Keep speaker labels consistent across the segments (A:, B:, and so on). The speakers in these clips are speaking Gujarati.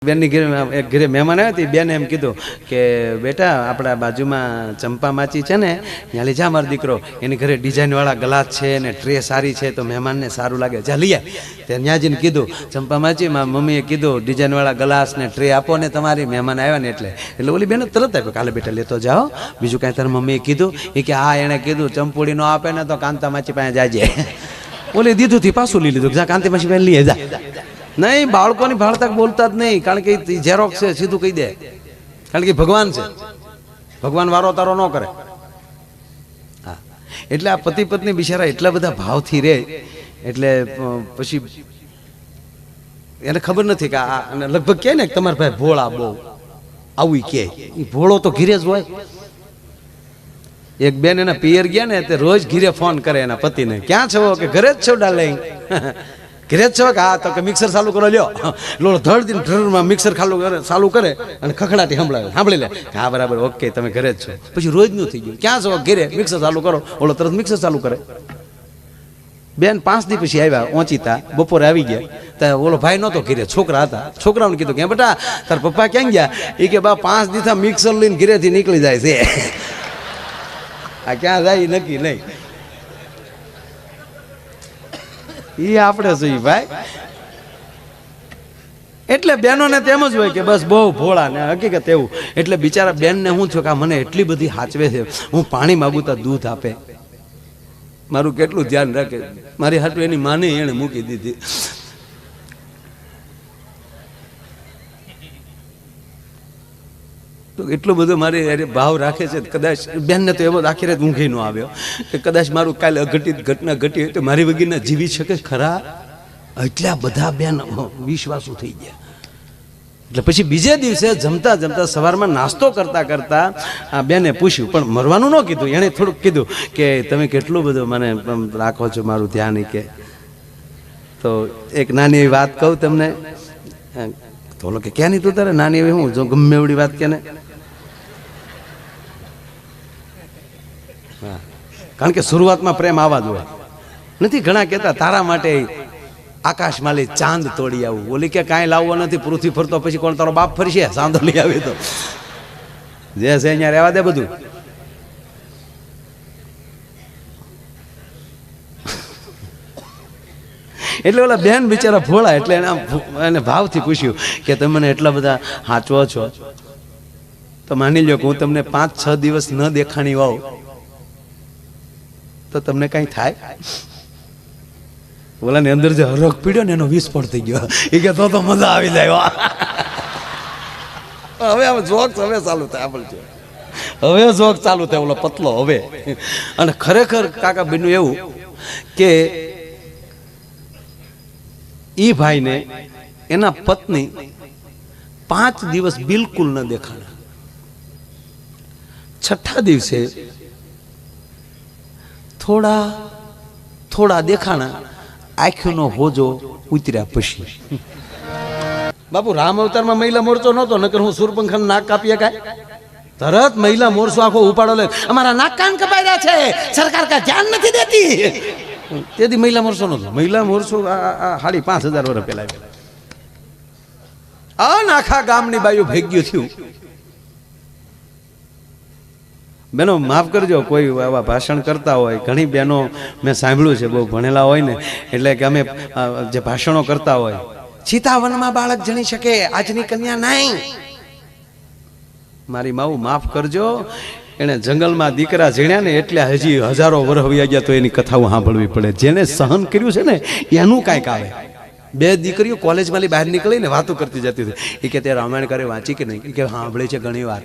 A: બેનની ઘરે એક ઘરે મહેમાન આવ્યા હતી. બેને એમ કીધું કે બેટા આપણા બાજુમાં ચંપા માચી છે ને, ત્યાં લઈ જા મારો દીકરો, એની ઘરે ડિઝાઇનવાળા ગ્લાસ છે ને ટ્રે સારી છે તો મહેમાનને સારું લાગે, જા લઈ આય. ત્યાં જઈને કીધું ચંપા માચી મારી મમ્મીએ કીધું ડિઝાઇનવાળા ગ્લાસ ને ટ્રે આપો ને તમારી મહેમાન આવ્યા ને એટલે ઓલી બેને તરત આપ્યો, કાલે બેટા લેતો જાઓ. બીજું કાંઈ તારી મમ્મીએ કીધું? એ કે હા એણે કીધું ચંપુડી નો આપે ને તો કાંતા માચી પાસે જાજે. ઓલી દીધું પાછું લઈ લીધું, જા કાંતા માચી પાસે લઈ જા. નહીં, બાળકોની ભાળતા બોલતા જ નહીં, કારણ કે ઝેરોક્સ છે, સીધું કહી દે, કારણ કે ભગવાન છે, ભગવાન વારો તારો ન કરે. હા, એટલે આ પતિ પત્ની બિચારા એટલા બધા ભાવથી રહે, એટલે પછી એને ખબર નથી કે આ લગભગ કહે ને તમારા ભાઈ ભોળા બહુ આવું કે ભોળો તો ઘીરે જ હોય. એક બેન એના પિયર ગયા ને તે રોજ ઘીરે ફોન કરે એના પતિને, ક્યાં છો કે ઘરે જ છો ડાર્લિંગ, ઘરે જ છો કે હા, તો કે મિક્સર ચાલુ કરો લ્યો. લોલો ધડ દિન ઢરમાં મિક્સર ચાલુ કરે અને ખખડાટી સાંભળી લે, હા બરાબર ઓકે તમે ઘરે જ છો. પછી રોજનું થઈ ગયું, ક્યાં છો ઘરે, મિક્સર ચાલુ કરો, ઓલો તરત મિક્સર ચાલુ કરે. બેન 5 દી પછી આવ્યા ઓચિતા, બપોરે આવી ગયા, તો ઓલો ભાઈ નહોતો ઘરે, છોકરા હતા. છોકરાઓને કીધું કે બેટા તાર પપ્પા ક્યાં ગયા? એ કે બા 5 દીથા મિક્સર લઈને ઘરેથી નીકળી જાય છે. આ ક્યાં જાય નક્કી નહીં. એ આપણે જોઈએ ભાઈ. એટલે બહેનોને તેમ જ હોય કે બસ બહુ ભોળા ને હકીકત એવું. એટલે બિચારા બેનને શું થયું કે મને એટલી બધી હાચવે છે, હું પાણી માગું તો દૂધ આપે, મારું કેટલું ધ્યાન રાખે. મારી હાટુ એની માને એને મૂકી દીધી. તો એટલું બધું મારી ભાવ રાખે છે. કદાચ બેનને તો એવો આખી રાત ઊંઘી ન આવ્યો કે કદાચ મારું કાલે અઘટિત ઘટના ઘટી હોય તો મારી વગરના જીવી શકે ખરા. એટલા બધા બેન વિશ્વાસુ થઈ ગયા. એટલે પછી બીજે દિવસે જમતા જમતા સવારમાં નાસ્તો કરતા કરતા આ બેને પૂછ્યું, પણ મરવાનું ન કીધું, એણે થોડુંક કીધું કે તમે કેટલું બધું મને રાખો છો, મારું ધ્યાન. કે તો એક નાની એવી વાત કહું તમને. તો ઓલો કે ક્યાં નહીં તું તારે નાની એવી હું જો ગમે એવડી વાત કે ને. હા, કારણ કે શરૂઆતમાં પ્રેમ આવા જ હોય. નથી ઘણા કહેતા તારા માટે આકાશમાં લઈ ચાંદ તોડી આવું, ઓલી કે કાંઈ લાવવો નથી, પૃથ્વી ફરતો પછી કોણ તારો બાપ ફરશે ચાંદો લઈ આવી તો જે છે અહીંયા રહેવા દે બધું. એટલે ઓલા બેન બિચારા ભોળા, એટલે એને ભાવથી પૂછ્યું કે તમે મને એટલા બધા હાચવો છો તો માની લો કે હું તમને 5-6 દિવસ ન દેખાણી વાવ તો તમને કઈ થાય? ઓલાની અંદર જે હરખ પીડ્યો ને એનો વિસ્ફોટ થઈ ગયો. એ કે તો મજા આવી જાય. હવે જોક્સ હવે ચાલુ થાય, હવે જોક ચાલુ થાય ઓલો પતલો હવે. અને ખરેખર કાકા બેનું એવું કે એ ભાઈને એના પત્ની 5 દિવસ બિલકુલ ન દેખાણા. 6થા દિવસે થોડા દેખાણા, આંખનો હોજો ઉતર્યા. પછી બાપુ રામ અવતારમાં મહિલા મોરચો નહોતો, નકર હું સુરપંખા નાક કાપીએ કાય તરત મહિલા મોરચો આખો ઉપાડો લે, અમારા નાક કાન કપાઈ રહ્યા છે, સરકાર કા ધ્યાન નથી દેતી. તેથી મહિલા મોરચો નહોતો. મહિલા મોરચો 5,500 વર્ષ પહેલા આખા ગામની બાઈઓ ભેગ્યું થયું. બેનો માફ કરજો, કોઈ આવા ભાષણ કરતા હોય, ઘણી બહેનો મેં સાંભળ્યું છે બહુ ભણેલા હોય ને, એટલે કે અમે જે ભાષણો કરતા હોય, સીતાવનમાં બાળક જણી શકે, આજની કન્યા નહીં. મારી માવું માફ કરજો, એને જંગલમાં દીકરા જીણ્યા ને એટલે હજી હજારો વર્ષ વયા ગયા તો એની કથાઓ સાંભળવી પડે. જેને સહન કર્યું છે ને એનું કાંઈક આવે. 2 દીકરીઓ કોલેજમાંથી બહાર નીકળીને વાતો કરતી જતી હતી. એ કે તે રામાયણ કરે વાંચી કે નહીં? કે સાંભળી છે ઘણી વાર.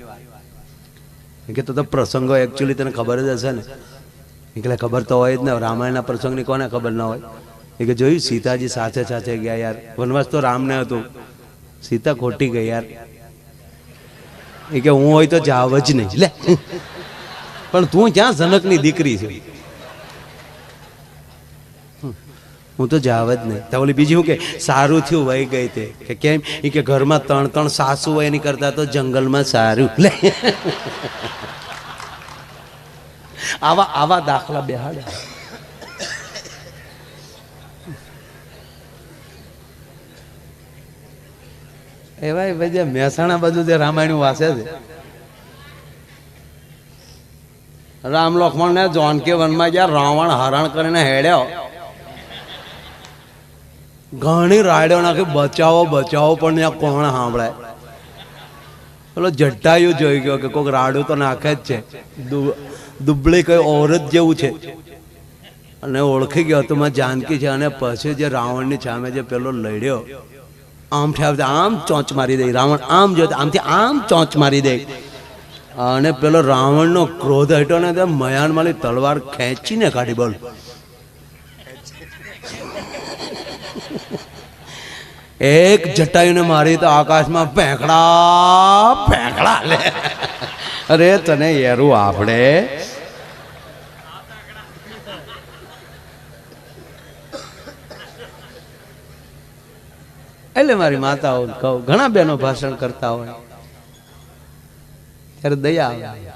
A: કે તો પ્રસંગો એકચ્યુઅલી તને ખબર જ હશે ને? એટલે ખબર તો હોય જ ને, રામાયણના પ્રસંગની કોને ખબર ના હોય? એ કે જોયું સીતાજી સાથે સાથે ગયા યાર, વનવાસ તો રામને હતું, સીતા ખોટી ગઈ યાર. એ કે હું હોય તો જાવ જ નહીં. લે પણ તું ક્યાં જનકની દીકરી છે? હું તો જાવ જ નહીં. તો ઓલી બીજી હું કે સારું થયું વહી ગઈ તે. કે કેમ? એ કે ઘરમાં 3 સાસુ હોય એની કરતા તો જંગલમાં સારું. લે આવા દાખલા બેહાડે. એવા ભાઈ જે મહેસાણા બાજુ જે રામાયણ વાંચે છે, રામ લક્ષ્મણ ને જાનકી વનમાં જ્યાં રાવણ હરણ કરીને હેડ્યો, ઘણી રાયડો નાખી બચાવો બચાવો, પણ ત્યાં કોણ સાંભળે? પેલો જટ્ટાયું જોઈ ગયો કે કોઈક રાડું તો નાખે જ છે, દુબળી કઈ ઓરત જેવું છે, અને ઓળખી ગયો તો માં જાનકી છે. અને પછી જે રાવણની સામે જે પેલો લડ્યો, આમથી આવતા આમ ચોંચ મારી દે, રાવણ આમ જોતા આમથી આમ ચોંચ મારી દે, અને પેલો રાવણનો ક્રોધ હટ્યો ને તો મયાનમાલી તલવાર ખેંચીને કાઢી. બોલ, એક જટાયુને મારી તો આકાશમાં ફેંકડા ફેંકડા લે. અરે તને યારું આપણે એટલે મારી માતાઓ કહું, ઘણા બહેનો ભાષણ કરતા હોય ત્યારે દયા આવે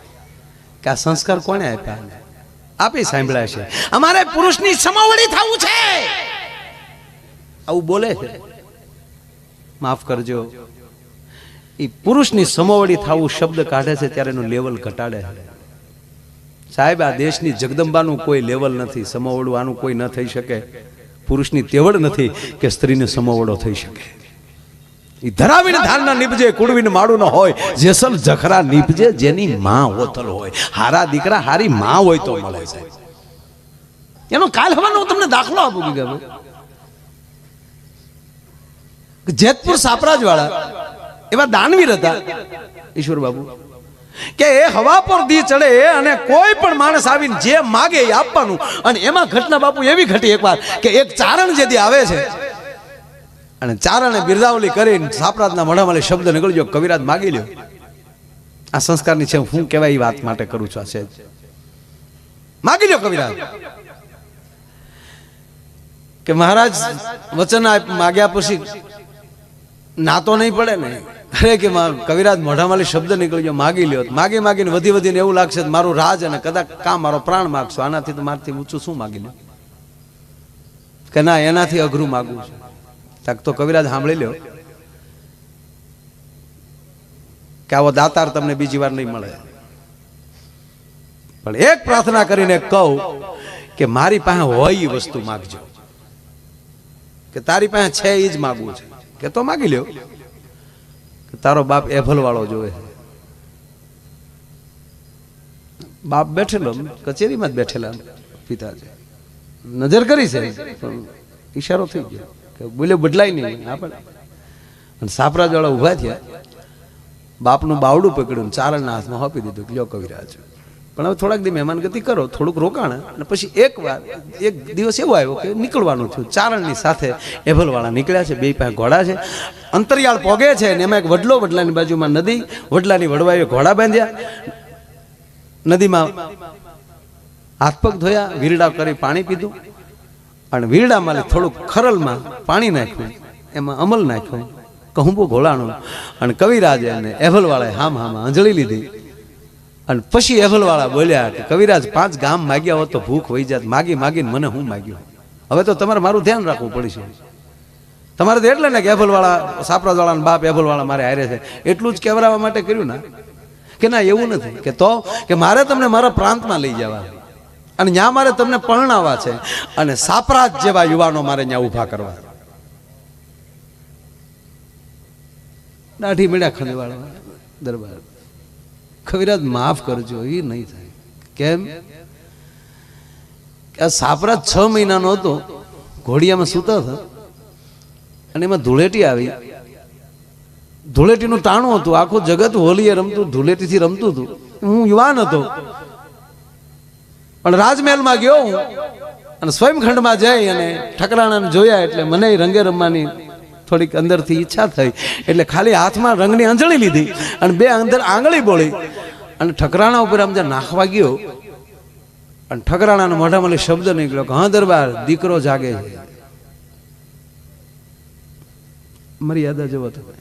A: કે આ સંસ્કાર કોને આપ્યા? આપી સાંભળ્યા છે. અમારે પુરુષની સમોવડી થવું છે, આવું બોલે છે. માફ કરજો, એ પુરુષની સમોવડી થવું શબ્દ કાઢે છે ત્યારે એનું લેવલ ઘટાડે છે. સાહેબ, આ દેશની જગદંબાનું કોઈ લેવલ નથી, સમોવડું આનું કોઈ ન થઈ શકે. પુરુષની તેવડ નથી કે સ્ત્રીને સમોવડો થઈ શકે. એ ધરાવીને ધારના નીપજે, કુડવીને માળું ન હોય, જેસલ જખરા નીપજે જેની માં હોતલ હોય. હારા દીકરા હારી માં હોય તો મળે છે. એનો કાલ હવાનો હું તમને દાખલો આપું કે જેતપુર સાપરાજ વાળા એવા દાનવીર હતા ઈશ્વર બાબુ, કે એ હવા પર દી ચડે અને કોઈ પણ માણસ આવીને જે માગે એ આપવાનું. અને એમાં ઘટના બાપુ એવી ઘટી એકવાર કે એક ચારણ જેથી આવે છે અને ચારણે બિરદાવલી કરીને સાપરાજના મોઢામાં શબ્દ નીકળી ગયો, કવિરાજ માગી લ્યો. આ સંસ્કારની છે, હું કહેવાય એ વાત માટે કરું છું. આ છે માગી લ્યો કવિરાજ. કે મહારાજ વચન માગ્યા પછી ના તો નહીં પડે ને? અરે કે કવિરાજ મોઢામાં શબ્દ નીકળી ગયો, માગી લ્યો. માગી માગીને વધી વધીને એવું લાગશે મારું રાજ અને કદાચ કાં મારો પ્રાણ માગશો, આનાથી તો મારથી ઊંચું શું માગી લ્યો? કે ના, એનાથી અઘરું માગવું છે. તક તો કવિરાજ સાંભળી લ્યો કે આવો દાતાર તમને બીજી વાર નહીં મળે. પણ એક પ્રાર્થના કરીને કહું કે મારી પાસે હોય એ વસ્તુ માગજો, કે તારી પાસે છે એ જ માગવું છે. કે તો માગી લ્યો. તારો બાપ એભલ વાળો જોવે છે. બાપ બેઠેલો કચેરીમાં જ બેઠેલા પિતાજી નજર કરી છે, પણ ઈશારો થઈ ગયો કે બોલ્યો બદલાય નહીં. આપણે અને સાપરાજ વાળા ઉભા થયા, બાપનું બાવડું પકડ્યું, ચારણના હાથમાં આપી દીધું, લ્યો કવિરાજ. પણ હવે થોડાક દી મહેમાન ગતિ કરો, થોડુંક રોકાણ. અને પછી એક દિવસ એવો આવ્યો કે નીકળવાનું થયું. ચારણની સાથે એભલવાળા નીકળ્યા છે, બે પાસે ઘોડા છે, અંતરિયાળ પોગે છે, અને એમાં એક વડલો, વડલાની બાજુમાં નદી, વડલાની વડવાએ ઘોડા બાંધ્યા, નદીમાં હાથ પગ ધોયા, વીરડા કરી પાણી પીધું, અને વીરડામાં થોડુંક ખરલમાં પાણી નાખ્યું, એમાં અમલ નાખ્યું, કહુંબો ઘોળાણું, અને કવિરાજે અને એભલવાળાએ હામ અંજળી લીધી. અને પછી એભલવાળા બોલ્યા કે કવિરાજ 5 ગામ માગ્યા હોત તો ભૂખ વહી જાત, માગી માગીને મને હું માગ્યું. હવે તો તમારે મારું ધ્યાન રાખવું પડશે. તમારે તો એટલે ને કે એભલવાળા સાપરાજવાળા બાપ એભલવાળા મારે હારે છે એટલું જ કહેવરાવા માટે કર્યું ના? કે ના, એવું નથી. કે તો કે મારે તમને મારા પ્રાંતમાં લઈ જવા, અને ત્યાં મારે તમને પરણાવવા છે, અને સાપરાજ જેવા યુવાનો મારે ત્યાં ઊભા કરવા. દાઢી મીડા ખંડવાળા દરબાર. કવિરાજ માફ કરજો, એ નહીં થાય. કેમ? આ સાપરાજ 6 મહિનાનો હતો, ઘોડિયામાં સૂતા હતા, અને એમાં ધૂળેટી આવી. ધૂળેટીનું ટાણું હતું, આખું જગત હોલીએ રમતું, ધૂળેટીથી રમતું હતું. હું યુવાન હતો, પણ રાજમહેલમાં ગયો હું, અને સ્વયંખંડમાં જઈ અને ઠકરાણાને જોયા, એટલે મને રંગે રમવાની થોડીક અંદરથી ઈચ્છા થઈ. એટલે ખાલી હાથમાં રંગની અંજળી લીધી અને 2 અંદર આંગળી બોળી, અને ઠકરાણા ઉપર આમ જ્યાં નાખવા ગયો, અને ઠકરાણાના મોઢામાં શબ્દ નીકળ્યો કે હા દરબાર, દીકરો જાગે છે. મર્યાદા જવો તમે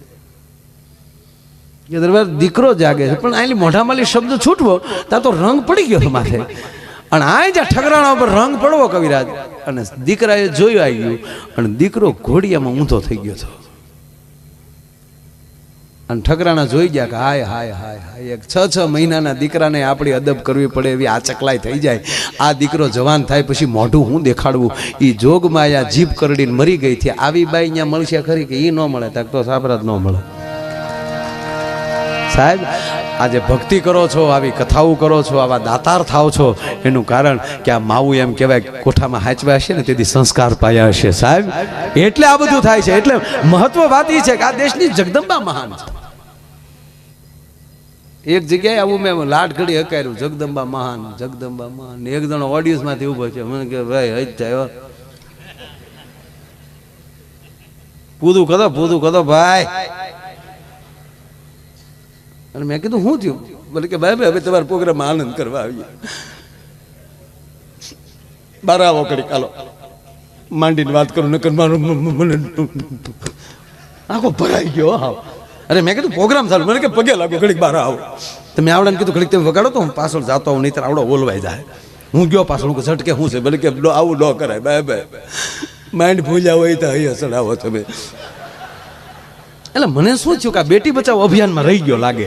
A: કે દરબાર દીકરો જાગે છે, પણ આની મોઢામાં શબ્દ છૂટવો ત્યાં તો રંગ પડી ગયો માથે. અને આ જ્યાં ઠકરાણા ઉપર રંગ પડવો કવિરાજ, અને દીકરાએ જોયું આવી ગયું, અને દીકરો ઘોડિયામાં ઊંધો થઈ ગયો હતો. અને ઠકરાણા જોઈ ગયા કે હાય હાય હાય હાય, એક 6 મહિનાના દીકરાને આપણી અદબ કરવી પડે એવી આ ચકલાઈ થઈ જાય. આ દીકરો જવાન થાય પછી મોઢું હું દેખાડવું? એ જોગમાં આ જીભ કરડીને મરી ગઈ છે. આવી બાઈ અહીંયા મળશે ખરી કે એ ન મળે? તક તો સાબરત ન મળે. સાહેબ, આજે ભક્તિ કરો છો, આવી કથાઓ કરો છો, આવા દાતાર થાવ છો, એનું કારણ કે આ માવું એમ કહેવાય કોઠામાં હાચવા હશે ને તેથી સંસ્કાર પાયા હશે. સાહેબ, એટલે આ બધું થાય છે. એટલે મહત્વ વાત એ છે કે આ દેશની જગદંબા મહાન છે. એક જગ્યાએ આવું મેં લાડ ઘડી હકાર્યું, જગદંબા મહાન, જગદંબા મહાન. એક જણો ઓડિયન્સમાંથી ઊભો છે, મને કે ભાઈ હજ થાય, પૂરું કરો ભાઈ. અને મેં કીધું શું થયું? બોલે કે ભાઈ હવે તમારા પ્રોગ્રામમાં આનંદ કરવા આવીએ. બાર આવો કડી કાલો માંડીને વાત કરું, નકર મારો મને આખો ભરાઈ ગયો. આવો. અરે મેં કીધું પ્રોગ્રામ ચાલુ, મને કે પગે લાગો ઘડીક બહાર આવો. તમે આવડાને કીધું ઘડીક તમે વગાડો તો હું પાછળ જાતો હોઉં, નહીં આવડો ઓલવાઈ જાય. હું ગયો પાછળ, હું ઝટકે શું છે? બોલે કે આવું ન કરાય ભાઈ, માઇન્ડ ભૂલ્યા હોય તો અહીંયા ચડાવો તમે. એટલે મને શું થયું કે આ બેટી બચાવો અભિયાનમાં રહી ગયો લાગે.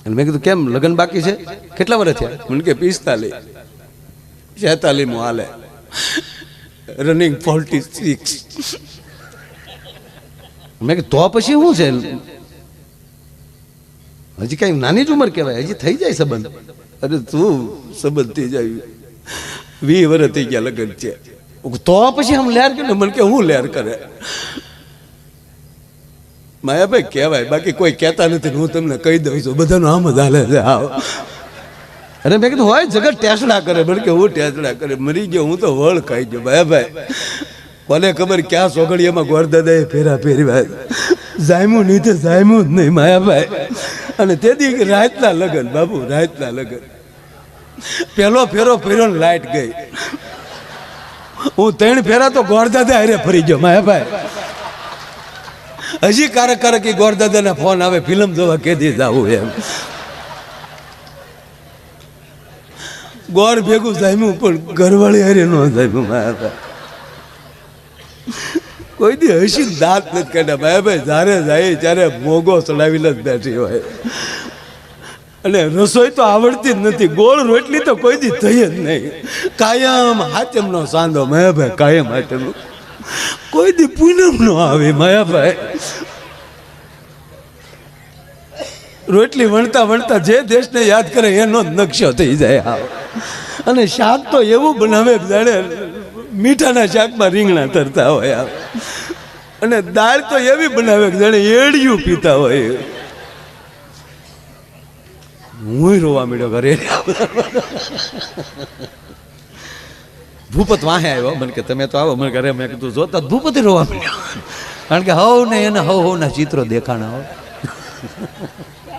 A: અને મેં કીધું કેમ લગ્ન બાકી છે? કેટલા વર્ષ થયા? મને કે 45 46 હાલે, રનિંગ 46. મેં કીધું તો પછી શું છે? હજી કઈ નાની જ ઉંમર કહેવાય, હજી થઈ જાય સંબંધ. અરે તું સંબંધ થઈ જાય 20 વર્ષ થઈ ગયા લગ્ન છે તો પછી આમ લેર કે મને કે હું લેર કરે? માયાભાઈ કહેવાય, બાકી કોઈ કહેતા નથી. હું તમને કહી દઉં છું, બધાનું આમ જ હાલે છે. અરે મેં કીધું હોય જગત ટેસડા કરે, મને કે હું ટેસડા કરે? મરી ગયો હું તો વળ ખાઈ ગયો. માયાભાઈ કોને ખબર ક્યાં સોગડિયામાં ગોરદાદાએ ફેરા ફેરવા જામ્યું નહીં તો જામ્યું જ નહીં માયાભાઈ. અને તેથી રાતના લગન બાબુ, રાતના લગન. પેલો ફેરો ફેર્યો ને લાઈટ ગઈ. હું 3 ફેરા તો ગોરદાદા હારે ફરી ગયો માયાભાઈ. હજી કારક એ ગોરદાદાના ફોન આવે, ફિલ્મ જોવા કેદી જાવું એમ. ગોર ભેગું જામ્યું પણ ઘરવાળી હારે ન જામ્યું માયાભાઈ. કોઈ દી હસી દાંત નથી કાઢ્યા માયાભાઈ. જ્યારે જાય ત્યારે મોગો ચડાવીને જ બેઠી હોય. અને રસોઈ તો આવડતી જ નથી, ગોળ રોટલી તો કોઈ દી થઈ જ નહીં. કાયમ હાચમનો સાંધો માયાભાઈ, કાયમ હાચમનો. કોઈ દી પૂનમ નો આવે માયાભાઈ. રોટલી વણતા વણતા જે દેશને યાદ કરે એનો જ નકશો થઈ જાય. અને શાક તો એવું બનાવે જાણે મીઠાના શાકમાં રીંગણા તરતા હોય. અને દાળ તો એવી બનાવે જાણે એડિયું પીતા હોય. હું રોવા મળ્યો ઘરે. ભૂપત વાહે આવ્યો, મને કે તમે તો આવો. મને ઘરે મેં કીધું જોતા ભૂપતિ રોવા મળ્યો, કારણ કે હવ ને એને હવ ના ચિત્રો દેખાણા હોય.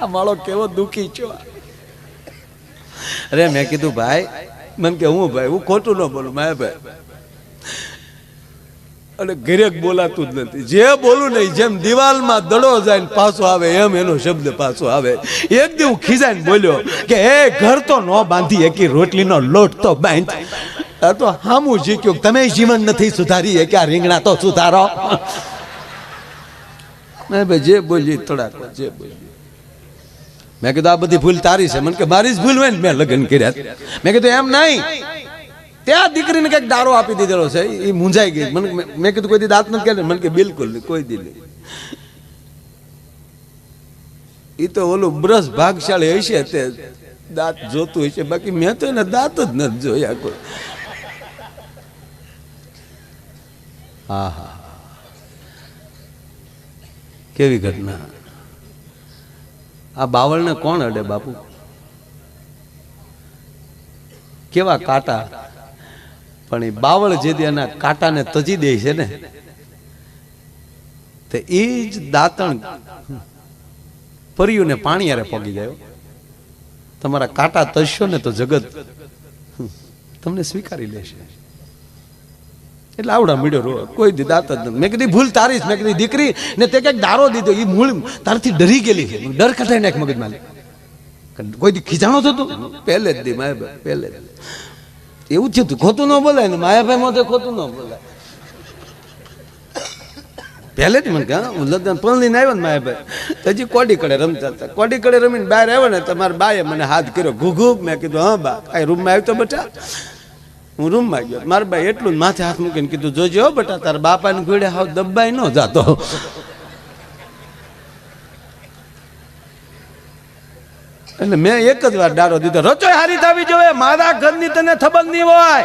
A: આ માળો કેવો દુઃખી છો. અરે મેં કીધું ભાઈ, મને કે હું ભાઈ હું ખોટું ન બોલું માયાભાઈ. અને ઘરે બોલાતું જ નથી. જે બોલું નહીં, જેમ દિવાલમાં દડો જાય ને પાછો આવે એમ એનો શબ્દ પાછો આવે. એક દી હું ખીજાઈને બોલ્યો કે એ ઘર તો ન બાંધી એકી રોટલીનો લોટ તો બાંધ. આ તો હામું શીખ્યું, તમે જીવન નથી સુધારી કે આ રીંગણા તો સુધારો. ભાઈ જે બોલી થોડાક જે બોલી. મેં કીધું આ બધી ભૂલ તારી છે. મને કે મારી જ ભૂલ હોય ને મેં લગ્ન કર્યા. મેં કીધું એમ નહીં, ત્યાં દીકરીને કંઈક દારો આપી દીધેલો છે, એ મૂંઝાઈ ગઈ. મને મેં કીધું કોઈ દી દાંત નથી કાઢે? મને કે બિલકુલ નહીં, કોઈ દી નહીં. એ તો ઓલું બ્રશ ભાગશાળી હશે તે દાંત જોતું હશે, બાકી મેં તો એને દાંત જ નથી જોયા કોઈ. હા હા, કેવી ઘટના. આ બાવળને કોણ અડે બાપુ? કેવા કાંટા. પણ એ બાવળ જે એના કાંટાને તજી દે છે ને, તે એ જ દાંતણ પર્યુંને પાણી હારે પોગી ગયો. તમારા કાંટા તજશો ને તો જગત તમને સ્વીકારી લેશે. એટલે આવડા મીડ્યો રો, કોઈ દી દાંત જ નથી. મેં કીધી ભૂલ તારી જ. મેં કીધી દીકરી ને તે કંઈક દારો દીધો, એ મૂળ તારથી ડરી ગયેલી છે. ડર કઢાઈ નાખ મગજમાં. કોઈ દી ખીજાણો થતો પહેલે જ દી માયાભાઈ, પહેલે જ એવું થયું. ખોટું ન બોલાય ને માયાભાઈ માં ખોટું ન બોલાય. પહેલે જ મને કહે હું લગ્ન પલણીને આવ્યો ને મારા ભાઈ હજી કોડી કડે રમતા હતા. કોડી કડે રમીને બહાર આવ્યો ને તમારા બાએ મને હાથ કર્યો ઘૂઘૂ. મેં કીધું હા બા કાંઈ રૂમમાં આવ્યો તો બેટા? હું રૂમમાં ગયો. મારા બાઈ એટલું જ માથે હાથ મૂકીને કીધું જોજો હો બેટા તારા બાપાને ઘોડે હાવ દબાઈ ન જાતો. એટલે મેં એક જ વાર ડારો દીધો રચોઈ હારી થવી જોઈએ. મારા ઘરની તને ખબર નહીં હોય.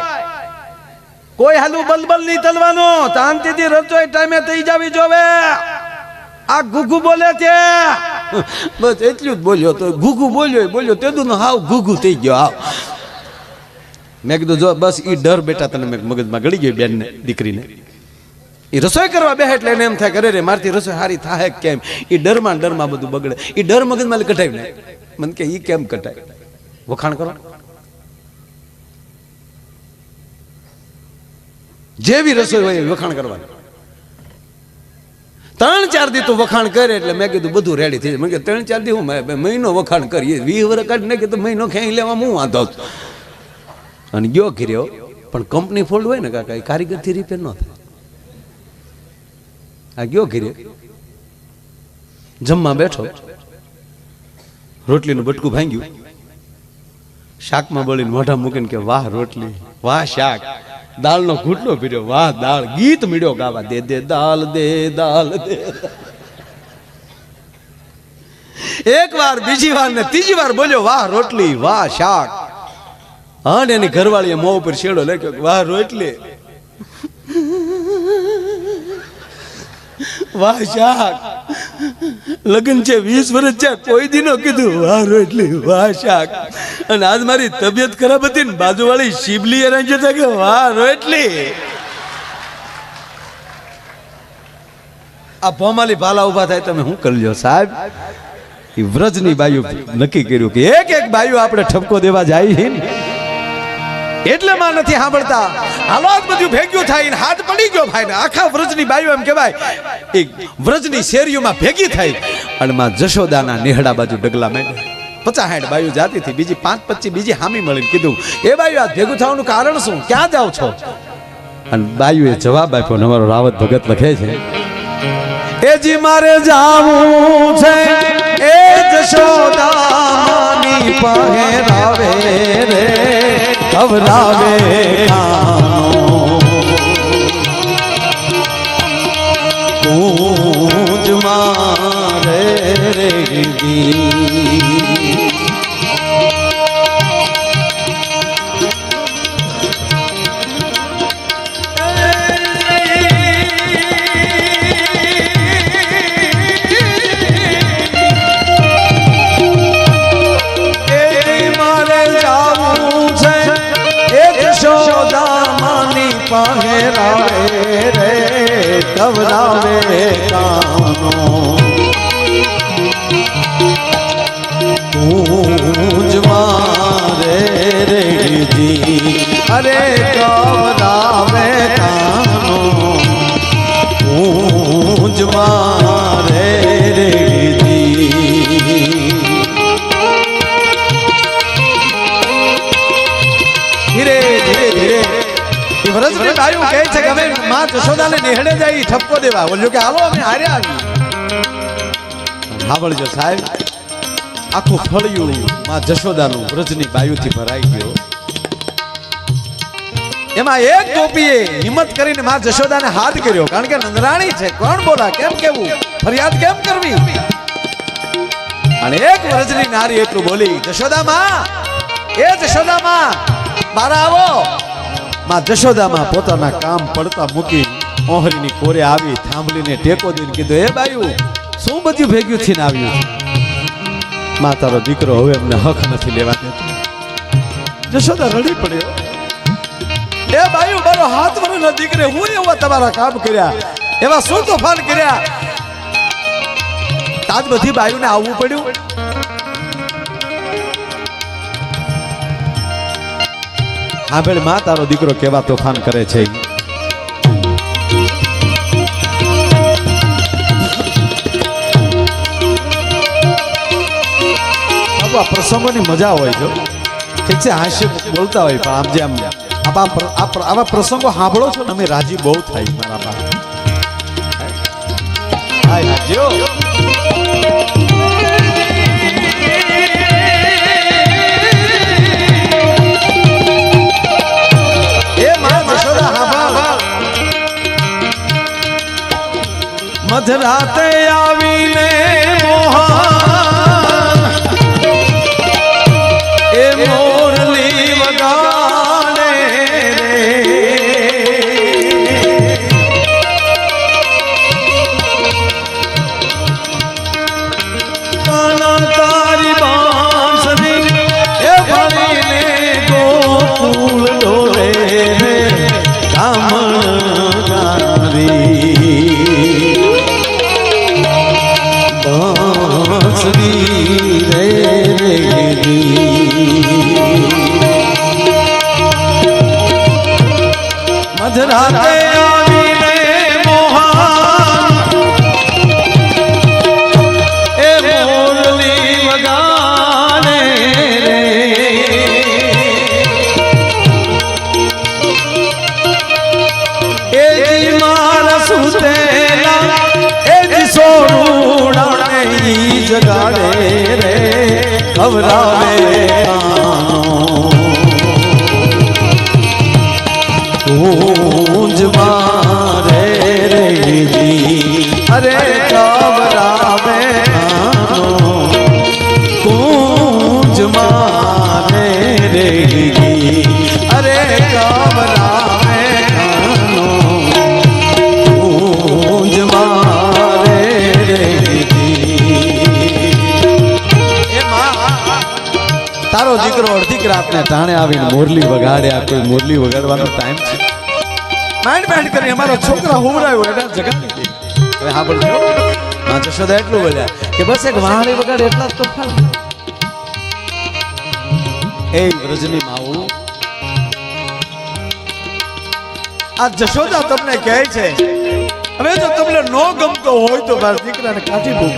A: કોઈ હાલું બલબલ નહીં તલવાનું. શાંતિથી રચોઈ ટાઈમે થઈ જવી જોવે. આ ઘૂઘુ બોલે છે બસ એટલું જ બોલ્યો તો ઘૂઘુ બોલ્યો તેદું હાવ ઘૂઘુ થઈ ગયો હાવ. મેં કીધું જો બસ ઈ ડર બેટા તને મેં મગજમાં ગળી ગયો બેનને દીકરીને. એ રસોઈ કરવા બેહે એટલે એને એમ થાય કરે રે મારથી રસોઈ સારી થાય કેમ. એ ડરમાં બધું બગડે. એ ડર મગજમાં કટાવી ને મને કે ઈ કેમ કટાય. વખાણ કરો જેવી રસોઈ હોય વખાણ કરવાનું. 3-4 દી તું વખાણ કરે એટલે મેં કીધું બધું રેડી થઈ જાય. મેં કીધું 3-4 દી હું મહિનો વખાણ કરીએ 20 વર્ષ કાઢી નાખી તો મહિનો ખેંચી લેવા હું વાંધો. અને ગયો કર્યો પણ કંપની ફોલ્ડ હોય ને કાકા એ કારીગરથી રિપેર ન થાય. આ ગયો કર્યો જમવા બેઠો રોટલીનું બટકું ભાંગ્યું શાકમાં બળીને મોઢા મૂકીને કે વાહ રોટલી વાહ શાક. દાળનો ઘૂંટલો પીર્યો વાહ દાળ. ગીત મીડ્યો ગાવા દે દે દાલ દે દાલ દે. એક વાર બીજી વાર ને ત્રીજી વાર બોલ્યો વાહ રોટલી વાહ શાક. અને એની ઘરવાળીએ મોં ઉપર છેડો લખ્યો વાહ રોટલી વાહ શાક. લગ્ન છે 20 વર્ષ છે કોઈ દી નો કીધું વાહ રોટલી વાહ શાક. અને આજ મારી તબિયત ખરાબ હતી ને બાજુવાળી શિબલી એના જતા કે વાહ રોટલી. આ ભોમાલી ભાલા ઉભા થાય તમે શું કરી લ્યો સાહેબ. એ વ્રજની બાયુ નક્કી કર્યું કે એક બાયુ આપણે ઠપકો દેવા જાય છે ને એટલે માં નથી સાંભળતા. હાલો જ બધું ભેગ્યું થાય ને હાથ પડી ગયો ભાઈ ને આખા વ્રજની બાયુ એમ કહેવાય એક વ્રજની શેરીઓમાં ભેગી થાય અને માં જશોદાના નેહડા બાજુ ડગલા માંડ્યા. 50-60 બાયુ જાતી હતી. બીજી 5-25 બીજી હામી મળીને કીધું એ બાયુ આ ભેગું થવાનું કારણ શું ક્યાં જાવ છો. અને બાયુએ જવાબ આપ્યો ને અમારો રાવત ભગત લખે છે એ જી મારે જાવું છે એ જશોદાની પહેરાવે રે ખવરાવે કૂંજ મારે રેગી. પહેરાવે રે કવરાવે કાનો કૂંજ મારે રેજી. અરે કવરાવે કાનો કૂંજ મારે રેજી. ધીરે ધીરે ધીરે વ્રજની બાયુ કહે છે કે અમે માં જશોદાને નેહડે જાય ઠપકો દેવા. બોલ્યો કે હાલો અમે હારે આવી. સાંભળજો સાહેબ આખું ફળિયું માં જશોદાનું વ્રજની બાયુથી ભરાઈ ગયો. એમાં એક ગોપીએ હિંમત કરીને માં જશોદાને હાથ કર્યો કારણ કે નંદરાણી છે કોણ બોલા કેમ કેવું ફરિયાદ કેમ કરવી. અને એક વ્રજની નારી એટલું બોલી જશોદા માં એ જશોદા માં બારા આવો. માં જશોદામાં પોતાના કામ પડતા મૂકી ઓહરીની કોરે આવી થાંભલીને ટેકો દઈને કીધું એ બાયુ શું બધું ભેગ્યું થઈને આવ્યું. માં તારો દીકરો હવે એમને હક નથી લેવા દેતો. જશોદા રડી પડ્યો એ બાયુ મારો હાથ વરનો દીકરે હું એવા તમારા કામ કર્યા એવા શું તોફાન કર્યા. તાજ બધી બાયુને આવવું પડ્યું. આભેળ માં તારો દીકરો કેવા તોફાન કરે છે. આ પ્રસંગોની મજા હોય છે ઠીક છે હાસ્ય બોલતા હોય પણ આમ જેમ આવા પ્રસંગો સાંભળો છો ને અમે રાજી બહુ થાય મારા બા.
B: હાય જો
A: મધરાતે આવીને મોહન એ મોરલી વગાડે કાના તારી બાંસરી એ ભરીને ગોકુળ ડોલે રે કામણ ગારી મધરાતે આવીને મોહન એ મોરલી વગાડે એ જી મારા સુતેલા એ જી સોરુડાને જગાડે રે ખવરાવે કુંજ મારે રે અરે ખવરાવે કુંજ મારે રે અરે ખવરાવે કુંજ મારે રે તારો દીકરો અડધી રાતને ટાણે આવીને મોરલી વગાડે આ કોઈ મોરલી વગાડવાનો ટાઈમ છે માંડ માંડ કરી અમારો છોકરા હુમરાયો એટલે જગાડી દે હવે હા બોલજો હા જશોદા એટલું બોલ્યા કે બસ એક વાહણી વગાડે એટલા જ તો ખાલી એ વ્રજની માવું આ જશોદા તમને કહે છે હવે જો તમને નો ગમતો હોય તો મારા દીકરાને કાઢી દો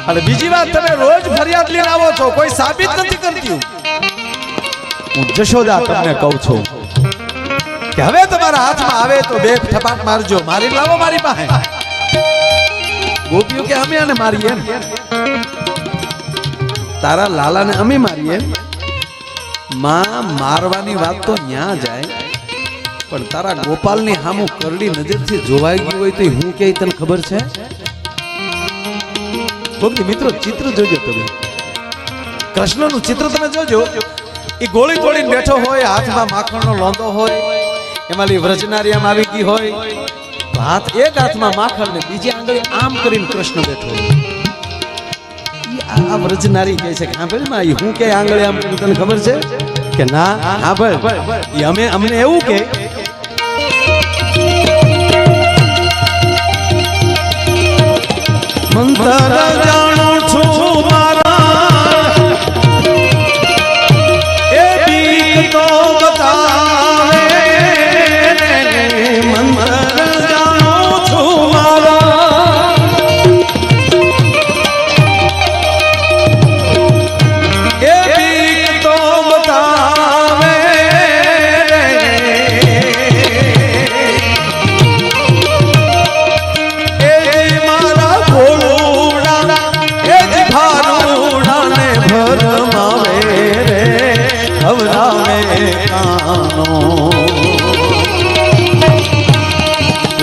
A: અને બીજી વાત તમે રોજ ફરિયાદ લઈને આવો છો કોઈ સાબિત નથી કરતી હું જશોદા તમને કહું છું કે હવે તમારા હાથમાં આવે તો બે ઠપાટ મારજો મારી લાવો મારી પાસે ગોપીઓ કે અમે આને મારીએ તારા લાલાને અમે મારીએ માં મારવાની વાત તો ન્યા જાય પણ તારા ગોપાલની સામું કરડી નજરથી જોવાઈ ગયું હોય તો હું કે તને ખબર છે મિત્રો ચિત્ર જોજો તમે કૃષ્ણનું ચિત્ર તમે જોજો એ ગોળી તોડીને બેઠો હોય હાથમાં માખણનો લોંદો હોય એમાં વ્રજનારી આમ આવી ગઈ હોય હાથ એક હાથમાં માખણ ને બીજી આંગળી આમ કરીને કૃષ્ણ બેઠો હોય આ વ્રજનારી કહે છે કે હા ભાઈ માં હું કે આંગળી આમ તને ખબર છે કે ના હા ભાઈ અમે અમને એવું કે મંતર જાણું છું મારા એ બીક તો બતાવે મંતર જાણું છું મારા એ બીક તો બતાવે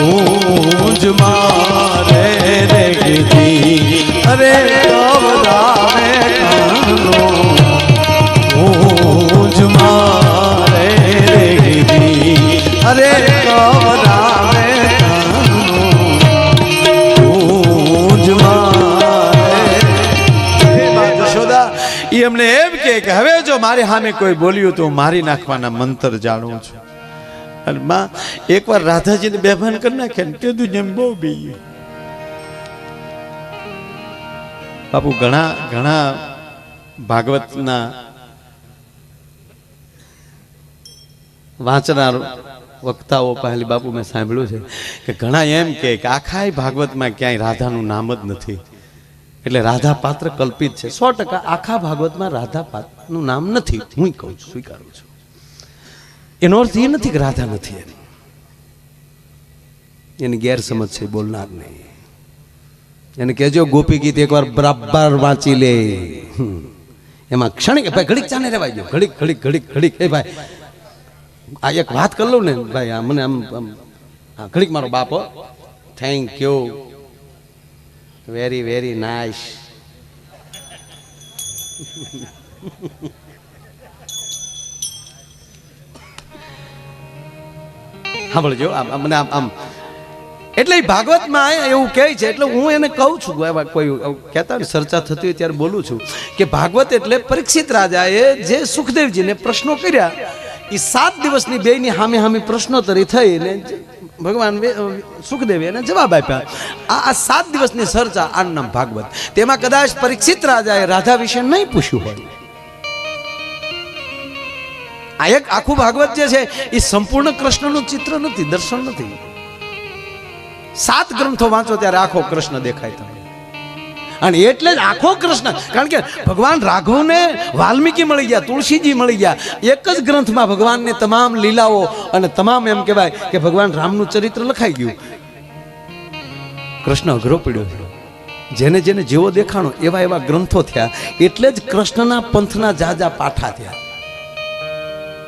A: કુંજ મારે રે અરે કવરાવે કાનો કુંજ મારે રે અરે કવરાવે કાનો કુંજ મારે જશોદા એ એમને એમ કે હવે જો મારી સામે કોઈ બોલ્યું તો મારી નાખવાના મંત્ર જાણું છું અને માં એકવાર રાધાજીને બેભાન કરી નાખે ને તે જેમ બહુ બી બાપુ ઘણા ઘણા ભાગવતના વાંચનાર વક્તાઓ પહેલી બાપુ મેં સાંભળ્યું છે કે ઘણા એમ કે આખા ભાગવતમાં ક્યાંય રાધાનું નામ જ નથી એટલે રાધા પાત્ર કલ્પિત છે 100% આખા ભાગવતમાં રાધા પાત્રનું નામ નથી હું કહું છું સ્વીકારું છું એનો અર્થ એ નથી કે રાધા નથી એની એની ગેરસમજ છે, બોલનાર નહીં. એને કહેજો ગોપી ગીત એકવાર બરાબર વાંચી લે. એમાં ક્ષણિક ભાઈ ઘડીક ચાને રેવાય ગયો, ઘડીક ઘડીક ઘડીક ઘડીક. એ ભાઈ આ એક વાત કરી લઉં ને ભાઈ, આ મને આમ ઘડીક મારો બાપ, thank you, very very nice. સાંભળજો મને આમ એટલે ભાગવતમાં એવું કહે છે, એટલે હું એને કહું છું, કોઈ કહેતા હોય ચર્ચા થતી હોય ત્યારે બોલું છું કે ભાગવત એટલે પરીક્ષિત રાજાએ જે સુખદેવજીને પ્રશ્નો કર્યા, એ 7 દિવસની બેયની સામે સામે પ્રશ્નોત્તરી થઈ ને ભગવાન સુખદેવે એને જવાબ આપ્યા. આ 7 દિવસની ચર્ચા, આનું નામ ભાગવત. તેમાં કદાચ પરીક્ષિત રાજાએ રાધા વિશે નહીં પૂછ્યું હોય. આ એક આખું ભાગવત જે છે એ સંપૂર્ણ કૃષ્ણનું ચિત્ર નથી, દર્શન નથી. 7 ગ્રંથો વાંચો ત્યારે આખો કૃષ્ણ દેખાય તમને. અને એટલે જ આખો કૃષ્ણ, કારણ કે ભગવાન રાઘવને વાલ્મીકી મળી ગયા, તુલસીજી મળી ગયા, એક જ ગ્રંથમાં ભગવાનની તમામ લીલાઓ અને તમામ એમ કહેવાય કે ભગવાન રામનું ચરિત્ર લખાઈ ગયું. કૃષ્ણ અઘરો પડ્યો છે, જેને જેને જેવો દેખાણો એવા એવા ગ્રંથો થયા. એટલે જ કૃષ્ણના પંથના જાજા પાઠા થયા.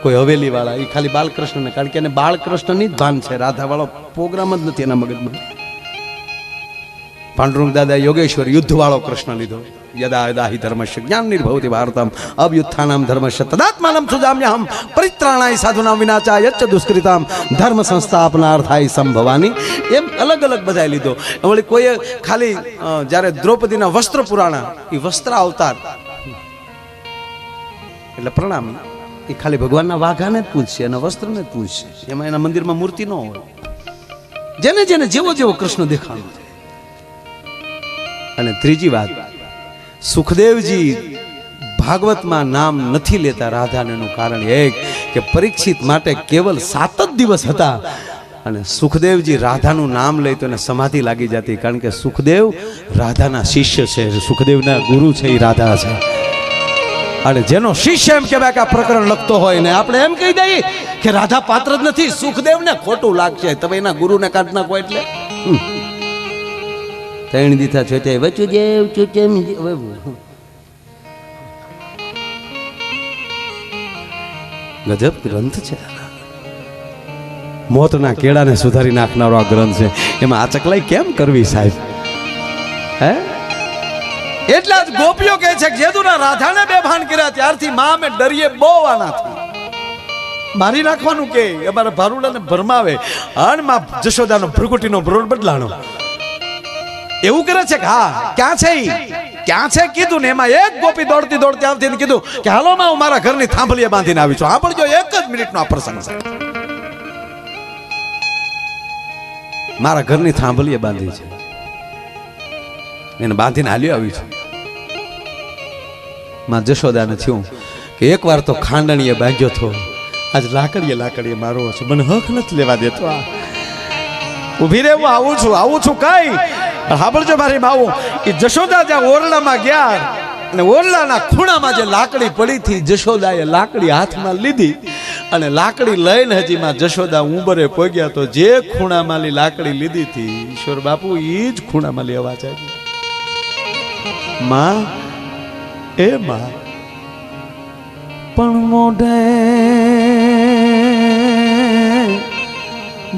A: કોઈ હવેલી વાળા એ ખાલી બાલકૃષ્ણને, કારણ કે એને બાળકૃષ્ણની જ ભાન છે, રાધા વાળો પ્રોગ્રામ જ નથી એના મગજમાં. પાંડુરંગ દાદા યોગેશ્વર યુદ્ધ વાળો કૃષ્ણ લીધો. યદા યદા હિ ધર્મસ્ય જ્ઞાન નિર્ભવતિ ભારતમ અભ્યુત્થાનમ ધર્મસ્ય તદાત્માનમ સુજામ્યહમ પરિત્રાણાય સાધુનામ વિનાચાય યચ્ચ દુષ્કૃતામ ધર્મ સંસ્થાપનાર્થાય સંભવાની. એમ અલગ અલગ બધાય લીધો. વળી કોઈએ ખાલી જ્યારે દ્રૌપદીના વસ્ત્ર પુરાણા, એ વસ્ત્ર અવતાર એટલે પ્રણામ, એ ખાલી ભગવાનના વાઘાને જ પૂછશે અને વસ્ત્રને જ પૂછશે. એમાં એના મંદિરમાં મૂર્તિ ન હોય. જેને જેને જેવો જેવો કૃષ્ણ દેખાણો. અને ત્રીજી વાત, સુખદેવજી ભાગવતમાં નામ નથી લેતા રાધાનું કારણ એક કે પરીક્ષિત માટે કેવલ 7 જ દિવસ હતા. અને સુખદેવજી રાધાનું નામ લઈ તો એને સમાધિ લાગી જતી, કારણ કે સુખદેવ રાધાના શિષ્ય છે, સુખદેવના ગુરુ છે એ રાધા છે. અને જેનો શિષ્ય એમ કહેવાય કે આ પ્રકરણ લખતો હોય ને આપણે એમ કહી દઈએ કે રાધા પાત્ર જ નથી, સુખદેવને ખોટું લાગશે. તમે એના ગુરુને કાઢ નાખો એટલે 3 દીથા છોટે વચુદેવ ચુચેમ. ગજબ ગ્રંથ છે, મોતના કેળાને સુધારી નાખનારો આ ગ્રંથ છે. એમાં આ ચકલાઈ કેમ કરવી સાહેબ? હે, એટલા જ ગોપીઓ કહે છે કે જેદુના રાધાને બેભાન કર્યા ત્યારથી માં અમે ડરીએ બહુ આનાથી, મારી નાખવાનું કે અમારા ભારુડાને ભરમાવે. અને માં જશોદાનો ભૃગુટીનો ભ્રોળ બદલાણો એવું કરે છે કે હા ક્યાં છે ઈ, ક્યાં છે કીધું ને એમાં એક ગોપી દોડતી દોડતી આવતી ને કીધું કે હાલો માં હું મારા ઘરની થાંભલીએ બાંધીને આવી છું. સાંભળજો, 1 જ મિનિટનો આ પ્રસંગ છે. મારા ઘરની થાંભલીએ બાંધી છે, એને બાંધીને હાલ્યો આવી છું. માં જશોદાને થયું કે એકવાર તો ખાંડણીએ બાંધ્યો હતો, આજ લાકડીએ મારો છે, મને હક નથી લેવા દેતો. આ ઉભી રે, હું આવું છું કઈ સાંભળજો મારી માવું. એ જશોદા જ્યાં ઓરડામાં ગયા અને ઓરડાના ખૂણામાં જે લાકડી પડી હતી, જશોદાએ લાકડી હાથમાં લીધી અને લાકડી લઈને હજી માં જશોદા ઉંબરે પહોંચ્યા તો જે ખૂણામાં લાકડી લીધી હતી, ઈશ્વર બાપુ એ જ ખૂણામાં અવાજ આવ્યો, માં એ માં પણ મોઢે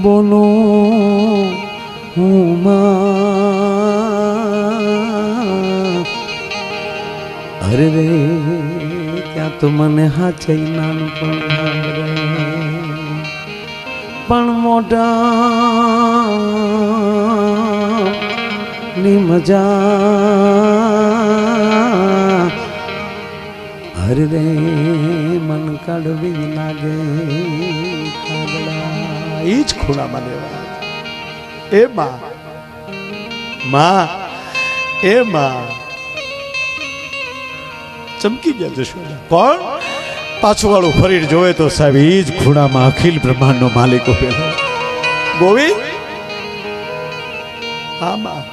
A: બોલો હું માં. અરે રે ત્યાં તો મને હાચે નાનપણ પણ મોઢા ની મજા. અરે રે મન કાઢવી લાગે કાગડા. એ જ ખૂણામાં લેવા એ માં એ માં ચમકી ગયા જશોદા. પણ પાછું વાળું ફરીને જોવે તો સાહેબ એ જ ખૂણામાં અખિલ બ્રહ્માંડનો માલિક ઉભેલો ગોવિંદ. હા માં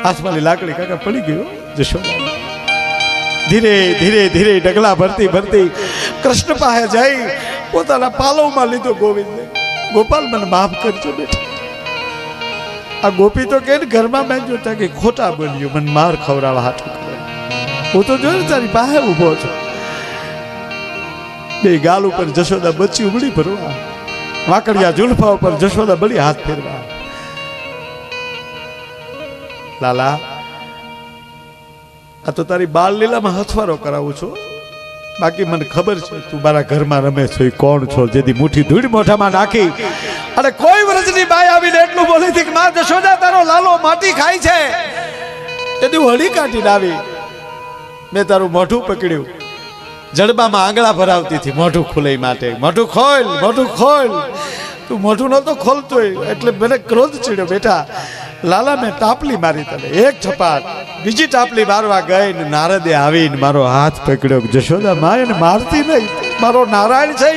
A: હાથમાંની લાકડી કાકા પડી ગયો. જશોદા ધીરે ધીરે ધીરે ડગલા ભરતી ભરતી કૃષ્ણ પાસે જઈ પોતાના પાલવમાં લીધો ગોવિંદને. ગોપાલ મને માફ કરજો બેટા,
B: આ ગોપી તો કે ઘરમાં બેઠો હતા કે ખોટા બોલ્યું, મને માર ખવડાવવા હાથું કરે. હું તો જોયું તારી પાસે ઊભો છું. બે ગાલ ઉપર જશોદા બચ્ચી ઉમડી ભરવા, વાકડિયા ઝુલફા ઉપર જશોદા બળી હાથ ફેરવા. લાલા, આ તો તારી બાળ લીલામાં હથવારો કરાવું છું. બાકી મને ખબર છે તું મારા ઘરમાં રમે છો એ કોણ છો. જેથી મુઠ્ઠી ધૂળ મોઢામાં નાખી અને કોઈ વ્રજની બાઈ આવીને એટલું બોલી હતી કે માં જશોદા તારો લાલો માટી ખાય છે, તેથી હળી કાઢીને આવી. મેં તારું મોઢું પકડ્યું, જડબામાં આંગળા ભરાવતી હતી મોઢું ખુલે માટે. મોઢું ખોલ, મોઢું ખોલ. તું મોઢું નહોતો ખોલતો એટલે મને ક્રોધ ચડ્યો. બેટા લાલા, મેં ટાપલી મારી તને એક છપાટ, બીજી ટાપલી મારવા ગઈ ને નારદે આવીને મારો હાથ પકડ્યો. જશોદા માં એને મારતી નહીં, મારો નારાયણ છે,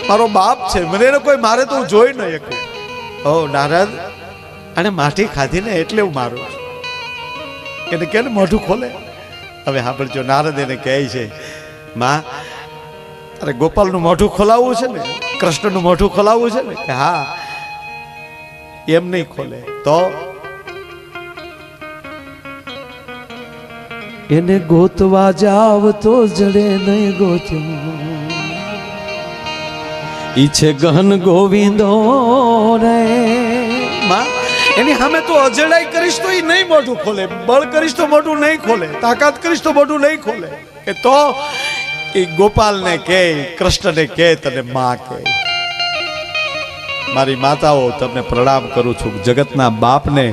B: મારો બાપ છે, મને એને કોઈ મારે તો હું જોઈ ન શકું. ઓ નારદ, અને માટી ખાધી ને એટલે હું મારું છું. એને કે મોઢું ખોલે. હવે સાંભળજો, નારદ એને કહે છે, માં તારે ગોપાલનું મોઢું ખોલાવવું છે ને, કૃષ્ણનું મોઢું ખોલાવવું છે ને? કે હા. એમ નહીં ખોલે તો
C: એને ગોતવા જાવ તો જડે નહીં ગોત્યું, ઈચ્છે ગહન ગોવિંદો રે.
B: માં એની સામે તો અજડાઈ કરીશ તો એ નહીં મોઢું ખોલે, બળ કરીશ તો મોઢું નહીં ખોલે, તાકાત કરીશ તો મોઢું નહીં ખોલે. કે તો એ ગોપાલને કે, કૃષ્ણને કે, તને માં કે. મારી માતાઓ, તમને પ્રણામ કરું છું. જગતના બાપને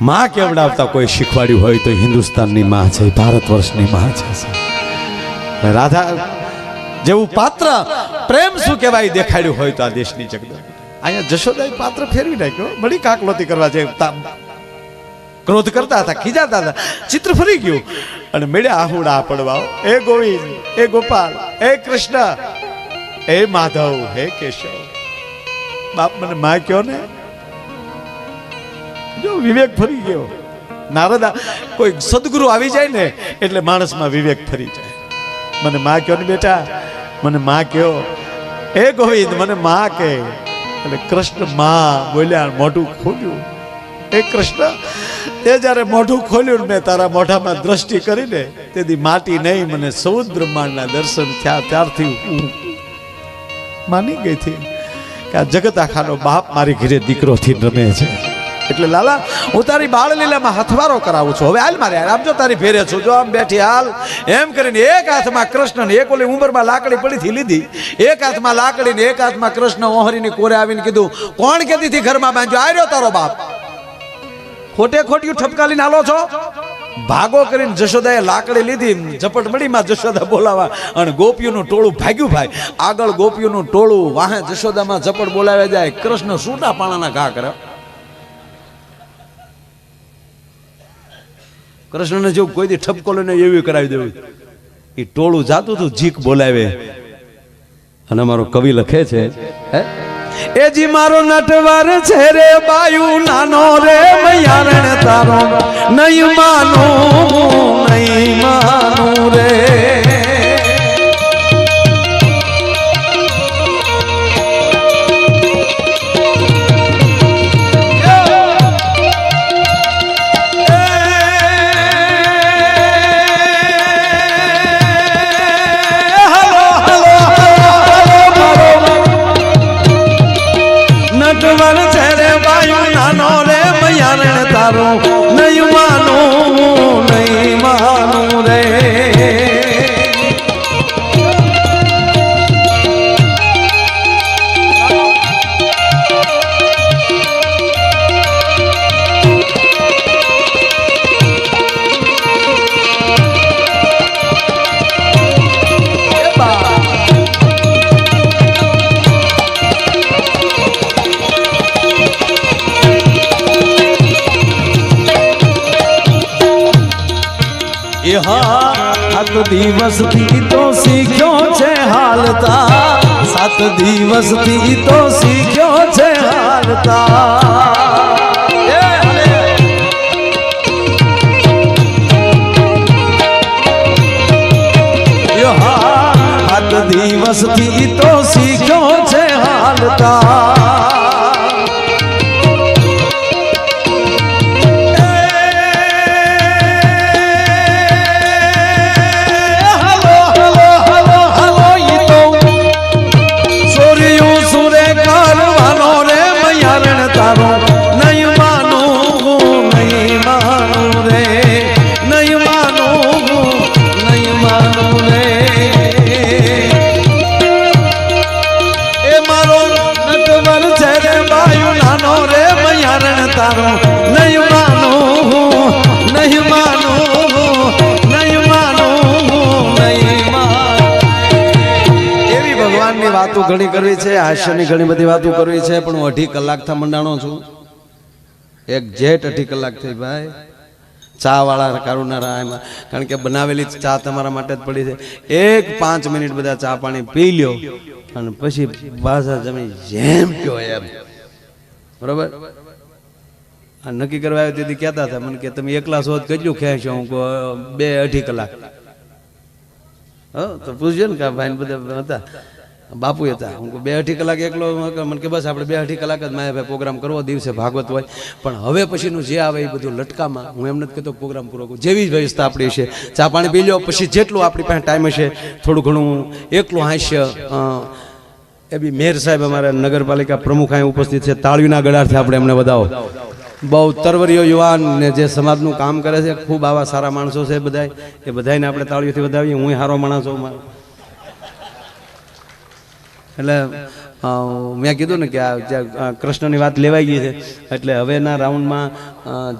B: માં કેવડાવતા કોઈ શીખવાડ્યું હોય તો હિન્દુસ્તાનની માં છે, ભારત વર્ષની માં છે. રાધા જેવું પાત્ર પ્રેમ શું કહેવાય દેખાડ્યું હોય તો આ દેશની જગત. અહીંયા જશોદાએ પાત્ર ફેરવી નાખ્યો. બધી કાકલોતી કરવા જે ક્રોધ કરતા હતા, ખીજાતા હતા, ચિત્ર ફરી ગયું અને મેળ્યા આહુડા પડવા. એ ગોવિંદ, એ ગોપાલ, એ કૃષ્ણ, એ માધવ, હે કેશવ. બાપ મને માં કયો ને, જો વિવેક ફરી ગયો. નારદા, કોઈ સદગુરુ આવી જાય ને એટલે માણસમાં વિવેક ફરી જાય. મને માં કયો ને બેટા, મને માં કયો. એ ગોવિંદ, મને માં કે. એટલે કૃષ્ણ માં બોલ્યા, મોઢું ખોલ્યું. એ કૃષ્ણ, તે જયારે મોઢું ખોલ્યું મેં તારા મોઢામાં દ્રષ્ટિ કરીને, તેથી માટી નહીં મને સૌદ બ્રહ્માંડના દર્શન થયા. ત્યારથી હું માની ગઈ હતી કે આ જગત આખાનો બાપ મારી ઘરે દીકરોથી રમે છે. એટલે લાલા, હું તારી બાળ લીલામાં હથવારો કરાવું છું. હવે હાલ મારે આમ જો તારી ફેરે છું, જો આમ બેઠી હાલ. એમ કરીને એક હાથમાં કૃષ્ણ, એક ઓલી ઉંમરમાં લાકડી પડીથી લીધી, એક હાથમાં લાકડી ને એક હાથમાં કૃષ્ણ ઓહરીની કોરે આવીને કીધું, કોણ કહેતી હતી ઘરમાં બાંધ્યો? આર્યો તારો બાપ. ખોટે ખોટિયું ઠપકાલીને હાલો છો. ભાગો કરીને જશોદાએ લાકડી લીધી, ઝપટ મળીમાં જશોદા બોલાવા અને ગોપીઓનું ટોળું ભાગ્યું. ભાઈ આગળ ગોપીઓનું ટોળું, વાહે જશોદામાં ઝપટ બોલાવ્યા જાય. કૃષ્ણ સૂટા પાણાના ઘા કરે. કૃષ્ણને જેવું કોઈ દી ઠપકો લઈને એવી કરાવી દેવું. એ ટોળું જાતું હતું, જીક બોલાવે. અને અમારો કવિ લખે છે,
C: એ જી મારો નટવર છે રે બાયુ નાનો રે, મૈયારણ તારો નહીં માનું, નહીં માનું રે. નહીં માનું, નહીં માનું રે. સાત દિવસથી તો શીખ્યો છે હાલતા, સાત દિવસથી તો શીખ્યો છે હાલતા. સાત દિવસથી તો શીખ્યો છે હાલતા. તારો નહીં માનું નહીં માનું નહીં માનું નહીં માનું.
A: એવી ભગવાનની વાતો ઘણી કરવી છે, હાસ્યની ઘણી બધી વાતો કરવી છે, પણ હું 2.5 કલાકથી મંડાણો છું. એક જેટ 2.5 કલાક થઈ ભાઈ. ચા વાળા કારુનારા એમાં, કારણ કે બનાવેલી ચા તમારા માટે જ પડી છે. એક 5 મિનિટ બધા ચા પાણી પી લ્યો અને પછી પાછા તમે જેમ કહો એમ. બરોબર. આ નક્કી કરવા આવ્યો તેથી કહેતા હતા મને કે તમે એકલા છો કેટલું ખેંચો? હું કહું 2-2.5 કલાક. તો પૂછજો ને કે ભાઈ બધા હતા, બાપુ હતા. હું 2-2.5 કલાક એકલો. મને કે બસ આપણે 2-2.5 કલાક જ મારે ભાઈ પ્રોગ્રામ કરવો, દિવસે ભાગવત હોય. પણ હવે પછીનું જે આવે એ બધું લટકામાં હું એમ નથી કહેતો પ્રોગ્રામ પૂરો કરું. જેવી જ વ્યવસ્થા આપણી છે, ચા પાણી પી લો, પછી જેટલું આપણી પાસે ટાઈમ હશે થોડું ઘણું એકલું હાસ્ય. એ બી મેયર સાહેબ અમારા નગરપાલિકા પ્રમુખ અહીં ઉપસ્થિત છે, તાળીના ગળાથી આપણે એમને વધાવો. બહુ તરવરીઓ યુવાન ને જે સમાજનું કામ કરે છે, ખૂબ આવા સારા માણસો છે બધા. એ બધાને આપણે તાળીઓથી વધાવીએ. હું સારો માણસ છું. એટલે મેં કીધું ને કે આ કૃષ્ણની વાત લેવાઈ ગઈ છે, એટલે હવેના રાઉન્ડમાં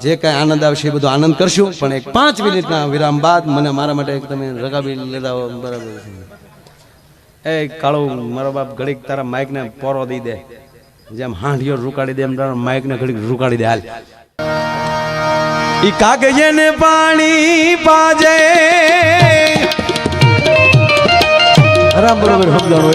A: જે કાંઈ આનંદ આવશે એ બધો આનંદ કરશું. પણ એક 5 મિનિટના વિરામ બાદ મને મારા માટે એક તમે રગાવી લેતા હો. બરાબર છે. એ કાળું મારો બાપ ઘડીક તારા માઇકને પોરો દઈ દે, જેમ હાંડિયો રૂકાડી દે એમ તારા માઇકને ઘડીક રૂકાડી દે. હાલ
C: ઈ કાગજે ને પાણી પાજે
A: આરામ બરોબર સમજાણો.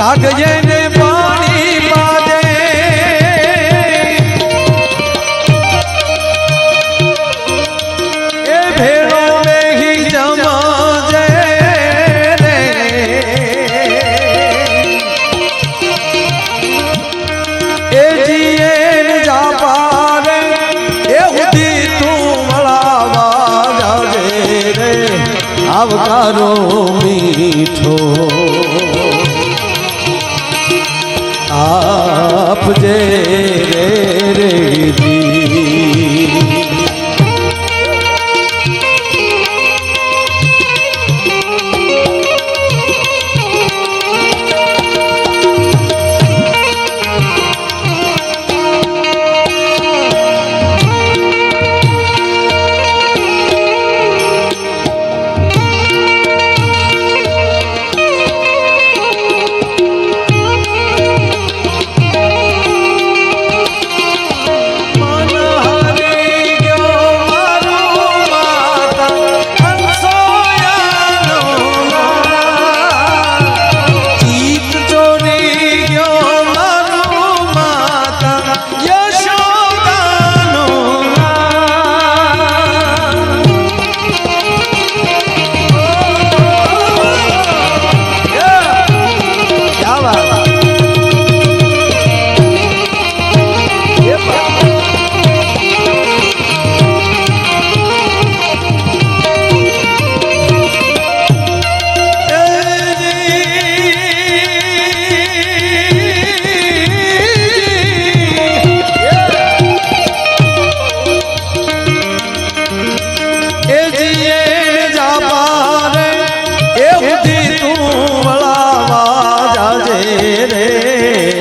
C: કાગજે ને પાણી પાજે એ ભેળો બેહી જમાજે રે એ જીએ ને જાપારે એ ઉધી તું વળાવા જાજે રે
A: આવકારો મીઠો આપજે રે રેડી.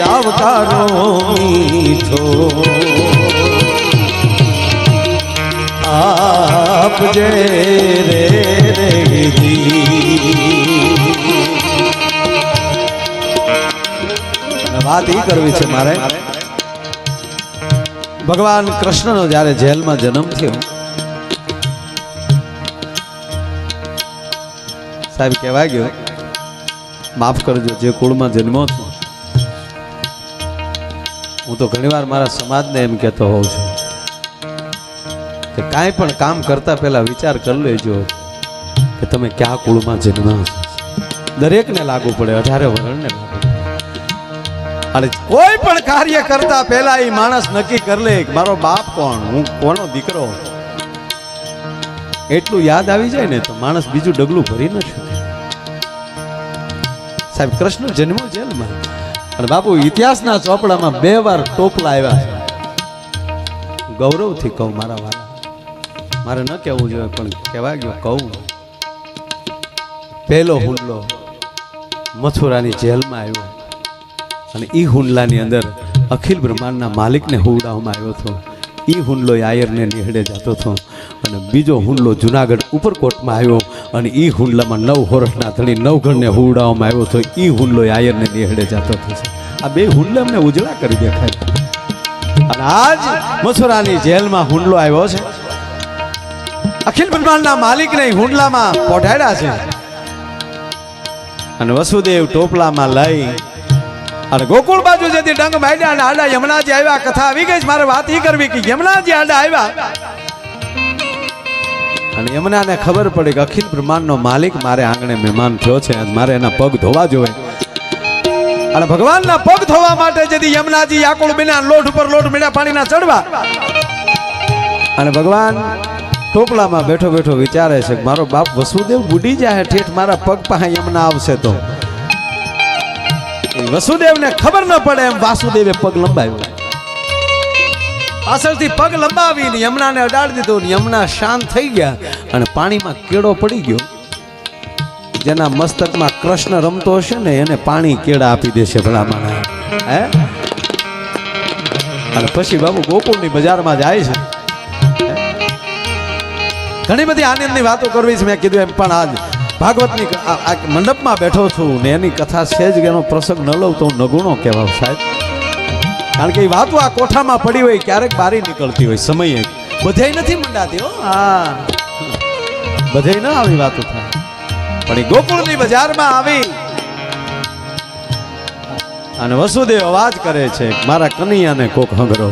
C: આવકારો મીઠો આપજે રે
A: વાત એ કરવી છે મારે. ભગવાન કૃષ્ણનો જ્યારે જેલમાં જન્મ થયો, સાહેબ કહેવાય ગયો માફ કરજો જે કુળમાં જન્મો છું. હું તો ઘણીવાર મારા સમાજને એમ કહેતો હોઉં છું કે કાંઈ પણ કામ કરતા પહેલા વિચાર કરી લેજો કે તમે કયા કુળમાં જન્મ્યા છો. દરેકને લાગુ પડે, 18 વર્ષને લાગુ પડે. અને કોઈ પણ કાર્ય કરતા પહેલા એ માણસ નક્કી કરી લે કે મારો બાપ કોણ, હું કોનો દીકરો. એટલું યાદ આવી જાય ને તો માણસ બીજું ડગલું ભરી ન શકે. સાહેબ કૃષ્ણ જન્મો જેલમાં, અને બાપુ ઇતિહાસના ચોપડામાં 2 વાર ટોપલા આવ્યા છે. ગૌરવથી કહું મારા વાલા, મારે ન કહેવું જોઈએ પણ કહેવા ગયો કહું. પહેલો હુંડલો મથુરાની જેલમાં આવ્યો અને એ હુંડલાની અંદર અખિલ બ્રહ્માંડના માલિકને હુવડાવવામાં આવ્યો હતો. એ હુંડલો આયરને નિહળે જતો હતો અને બીજો હુંડલો જુનાગઢ ઉપરકોટમાં આવ્યો અને એ હુંડલામાં 9 વર્ષના ધણી નવગણને હુવડાવવામાં આવ્યો હતો. એ હુંડલો આયરને નિહળે જતો હતો. આ બે હુંડલા અમને ઉજળા કરી દેખાય. અને આજ મથુરાની જેલમાં હુંડલો આવ્યો છે. અખિલ બ્રહ્માંડના માલિકને હુંડલામાં પોઢાડ્યા છે અને વસુદેવ ટોપલામાં લઈ અને ગોકુળ બાજુ જેથી ડંગ માંડ્યા અને આડા યમુનાજી આવ્યા. કથા આવી ગઈ. મારે વાત ઈ કરવી કે યમુનાજી આડા આવ્યા અને યમુનાને ખબર પડી કે અખિલ બ્રહ્માંડનો માલિક મારે આંગણે મહેમાન થયો છે. મારે એના પગ ધોવા જોઈએ અને ભગવાનના પગ ધોવા માટે જેથી યમુનાજી આકુળ બિના લોટ ઉપર લોટ મીઠા પાણીના ચડવા અને ભગવાન ટોપલામાં બેઠો બેઠો વિચારે છે મારો બાપ વસુદેવ બુડી જાય ઠેઠ મારા પગ પાસે યમુના આવશે તો. વસુદેવને ખબર ન પડે એમ વાસુદેવે પગ લંબાવ્યો. પાછળથી પગ લંબાવીને યમુનાને અડાડી દીધો. યમુના શાંત થઈ ગયા અને પાણીમાં કેળો પડી ગયો. જેના મસ્તકમાં કૃષ્ણ રમતો હશે ને એને પાણી કેળા આપી દેશે ભલામણ. હે અને પછી બાબુ ગોકુળની બજારમાં જાય છે. ઘણી બધી આનંદની વાતો કરવી છે. મેં કીધું એમ પણ આજ ભાગવતની મંડપમાં બેઠો છું ને એની કથા છે જ એનો પ્રસંગ ન લઉં તો હું નગુણો કહેવાય સાહેબ. કારણ કે એ વાતો આ કોઠામાં પડી હોય ક્યારેક બારી નીકળતી હોય સમયે બધે નથી મંડાતી. હો હા બધે ન આવી વાતો થાય પણ એ ગોકુળની બજારમાં આવી અને વસુદેવ અવાજ કરે છે મારા કનૈયાને કોક હંગરો.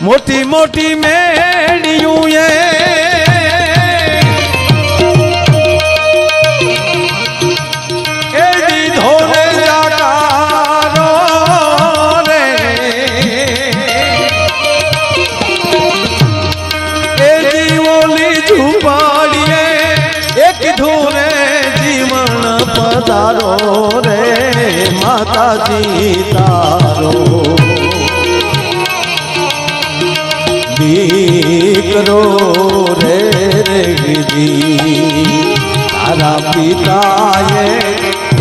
A: મોટી મોટી મેળિયું એ દીધો રે જાકારો રે એ જીવોલી ઝૂંપડીએ એ કીધું રે જીવન પધારો રે માતાજી તારો દીકરો રે રેગજી તારા પિતાએ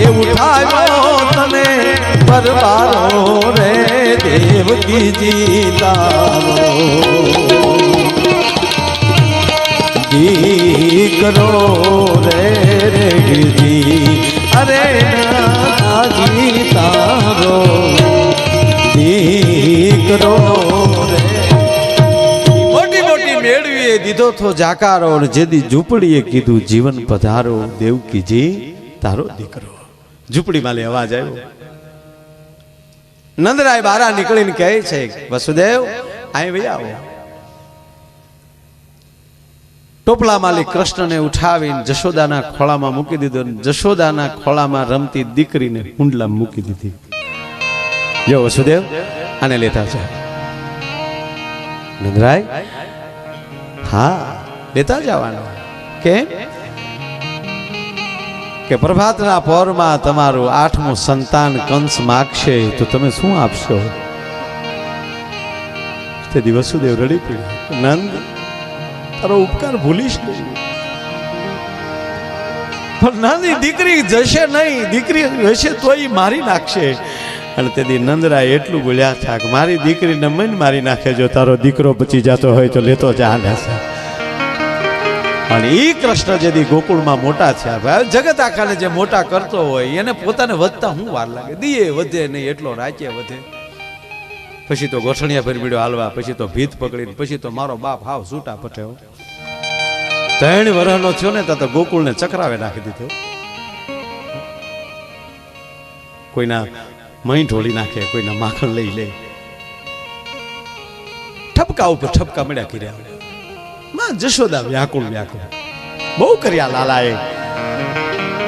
A: એ ઉઠાવ્યો તને પરવારો રે દેવકીજી તારો દીકરો રે રેગજી અરે નાજી તારો દીકરો રે મેળવીએ દીધો થો જાકારો જેદી ઝૂંપડીએ કીધું જીવન પધારો દેવકીજી તારો દીકરો. ઝૂંપડીમાં લે અવાજ આવ્યો. નંદરાય બારા નીકળીને કહે છે વસુદેવ અહીં ભાઈ આવો. ટોપલા માલી કૃષ્ણને ઉઠાવીને જશોદાના ખોળામાં મૂકી દીધો. જશોદાના ખોળામાં રમતી દીકરીને હુંડલામાં મૂકી દીધી. જો વસુદેવ આને લેતા છે. નંદરાય હા લેતા જવાનું. કેમ કે પ્રભાતના પહોરમાં તમારું 8મું સંતાન કંસ માગશે તો તમે શું આપશો? તે દિવસ વસુદેવ રડી પડ્યો. નંદ તારો ઉપકાર ભૂલીશ નહીં. પણ નાની દીકરી જશે નહીં. દીકરી હશે તોય મારી નાખશે. અને તેથી નંદરાય એટલું બોલ્યા હતા કે મારી દીકરીને મન મારી નાખે જો તારો દીકરો બચી જતો હોય તો લેતો જા. અને એ કૃષ્ણ જેથી ગોકુળમાં મોટા થયા. જગત આખાને જે મોટા કરતો હોય એને પોતાને વધતા હું વાર લાગે. દીએ વધે નહીં એટલો રાખે વધે. પછી તો ગોઠણિયા ભરબીડો હાલવા, પછી તો ભીત પકડીને, પછી તો મારો બાપ હાવ છૂટા પટ્યો. 3 વર્ષનો થયો ને તો ગોકુળને ચક્રાવે નાખી દીધો. કોઈના મહી ઢોળી નાખે, કોઈના માખણ લઈ લે. ઠપકા ઉપર ઠપકા મળ્યા કર્યા. માં જશોદા વ્યાકુળ વ્યાકુળ બહુ કર્યા લાલાએ.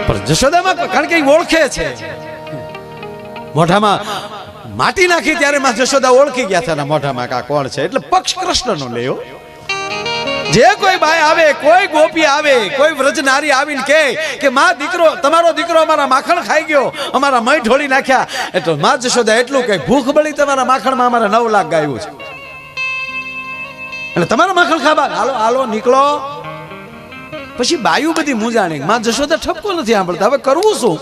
A: પણ જશોદામાં કારણ કે ઓળખે છે, મોઢામાં માટી નાખી ત્યારે માં જશોદા ઓળખી ગયા હતા મોઢામાં કા કોણ છે. એટલે પક્ષ કૃષ્ણનો લેયો. જે કોઈ બાઈ આવે, કોઈ ગોપી આવે, કોઈ વ્રજનારી આવીને કે માં દીકરો, તમારો દીકરો અમારા માખણ ખાઈ ગયો, અમારા મય ઢોળી નાખ્યા, એટલે માં જશોદા એટલું કે ભૂખ બળી તમારા માખણમાં અમારે 9 લાખ ગાયું છે અને તમારા માખણ ખાવા હાલો હાલો નીકળો. પછી બાયું બધી મૂંઝાણી માં જશોદા ઠપકો નથી સાંભળતા, હવે કરવું શું?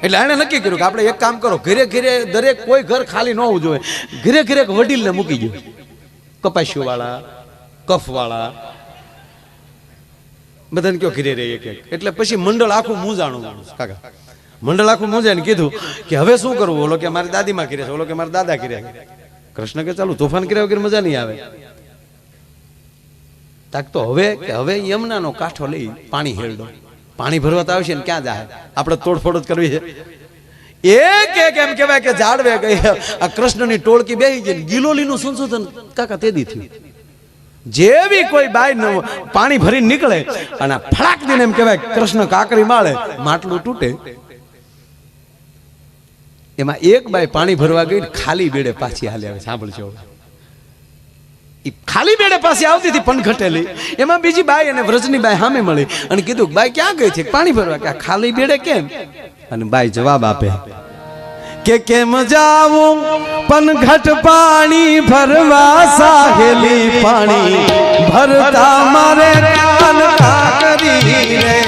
A: એટલે એણે નક્કી કર્યું કે આપણે એક કામ કરો, ઘરે ઘરે દરેક કોઈ ઘર ખાલી ન હોવું જોઈએ, ઘરે ઘરે વડીલને મૂકી દો, કપાસ્યો વાળા, કફ વાળા, બધાને કયો ઘરે રહે એક એક. એટલે પછી મંડળ આખું મૂંઝાણું કાકા, મંડળ આખું મૂંઝાઈને કીધું કે હવે શું કરવું? ઓલો કે મારી દાદીમાં કર્યા છે, ઓલો કે મારા દાદા કર્યા. કૃષ્ણ કે ચાલુ તોફાન કર્યા વગર મજા નહીં આવે. તાક તો હવે યમુનાનો કાંઠો લઈ પાણી હેલડો, પાણી ભરવા તો આવશે ને ક્યાં જાય? આપણે તોડફોડ જ કરવી છે. એક એક એમ કહેવાય કે જાડવે ગઈ આ કૃષ્ણની ટોળકી બેસી ગઈ. ગિલોલીનું સંશોધન કાકા તેદી થયું. જેવી કોઈ બાઈ પાણી ભરીને નીકળે અને ફડાક દઈને એમ કહેવાય કૃષ્ણ કાકરી માળે, માટલું તૂટે. એમાં એક બાઈ પાણી ભરવા ગઈ, ખાલી બેડે પાછી હાલી આવે. સાંભળજો, ઈ ખાલી બેડે પાસે આવતી હતી પનઘટેલી. એમાં બીજી બાઈ અને વ્રજની બાઈ સામે મળી અને કીધું બાઈ ક્યાં ગઈ છે? પાણી ભરવા. કે ખાલી બેડે કેમ? અને બાઈ જવાબ આપે
C: કે કેમ જાવું પનઘટ પાણી ભરવા, સાહેલી પાણી ભરતા મારે કાન કાકરી રે.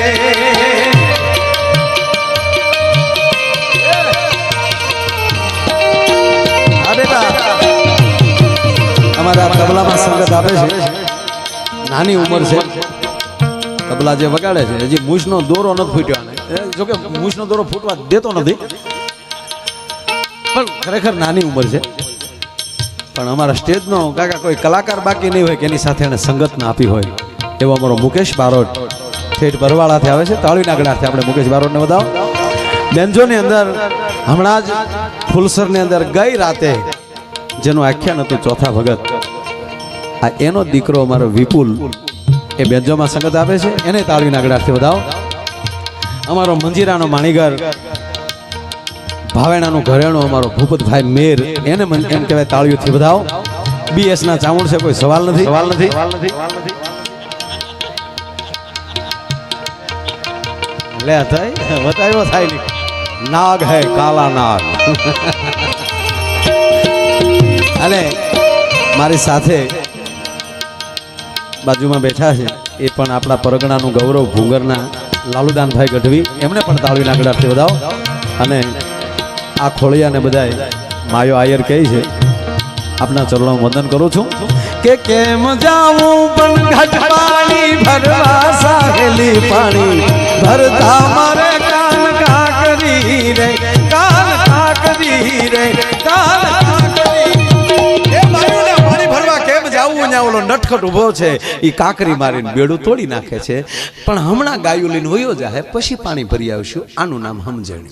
A: આ બેટા અમારા તબલામાં સંગત આપે છે, નાની ઉંમર છે, તબલા જે વગાડે છે હજી મૂછનો દોરો નથી ફૂટ્યો. જોકે મૂછનો દોરો ફૂટવા દેતો નથી, પણ ખરેખર નાની ઉંમર છે. પણ અમારા સ્ટેજનો કાકા કોઈ કલાકાર બાકી નહીં હોય કે એની સાથે એને સંગત ના આપી હોય એવો અમારો મુકેશ બારોટ ઠેઠ બરવાળાથી આવે છે. તાળીના ગળાથી આપણે મુકેશ બારોટને વધાવો. બેન્જોની અંદર હમણાં જ ફુલસરની અંદર ગઈ રાતે જેનું આખ્યાન હતું ચોથા ભગત, આ એનો દીકરો અમારો વિપુલ એ બેન્જોમાં સંગત આપે છે, એને તાળીના ગળાથી વધાવો. અમારો મંજીરાનો માણીગર, ભાવેણાનું ઘરેણું અમારો ભૂપતભાઈ મેર, એને એમ કહેવાય તાળીઓથી વધાવો. BS ના ચામુંડ છે, કોઈ સવાલ નથી. લે થાય બતાવ્યો થાય નહીં. નાગ હે કાલા નાગ. અને મારી સાથે બાજુમાં બેઠા છે એ પણ આપણા પરગણાનું ગૌરવ ભૂંગરના લાલુદાનભાઈ ગઢવી, એમને પણ તાળીના ગળાથી વધાવો. અને આ ખોળિયાને બધાય માયો આયર કહે છે, આપના ચરણો વંદન કરું છું.
C: કે કેમ જાવું પનઘટ પાણી ભરવા, સાહેલી પાણી ભરતા મારે કાન કાકરી રે, કાન કાકરી રે, કાન કાકરી.
A: એ બાયુને પાણી ભરવા કેમ જાવું? ત્યાં ઓલો નટખટ ઊભો છે, એ કાકરી મારીને બેડું તોડી નાખે છે. પણ હમણાં ગાયું લઈને વયો જાય, પછી પાણી ભરી આવશું. આનું નામ સમજણ.